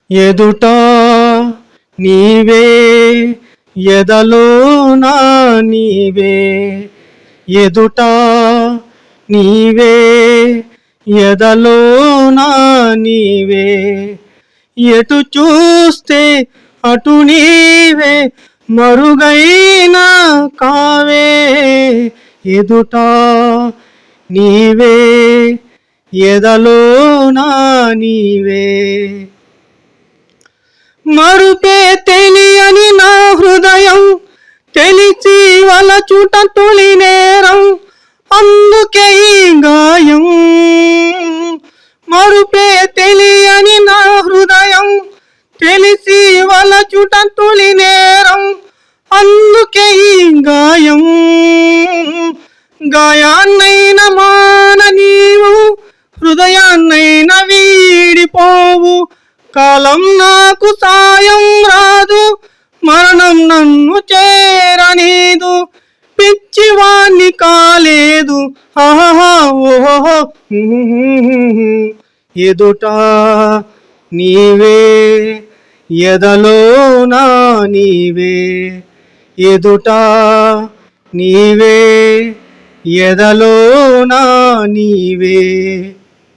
ఎదుట నీవే ఎదలోనా నీవే ఎదుట నీవే ఎదలోనా నీవే ఎటు చూస్తే అటు నీవే మరుగైనా కావే ఎదుట నీవే ఎదలోనా నీవే మరుపే తెలియని నా హృదయం తెలిసి వలచుట తొలి నేరం అందుకే ఈ గాయం మరుపే తెలియని నా హృదయం తెలిసి వలచుట తొలి నేరం అందుకే ఈ గాయం గాయాన్నైన మాన నీవు హృదయాన్నైన వీడిపోవు కాలం నాకు సాయం రాదు మరణం నన్ను చేరనీదు పిచ్చివాణ్ణి కాలేదు ఆహా ఓహో ఎదుట నీవే ఎదలోనా నీవే ఎదుట నీవే ఎదలోనా నీవే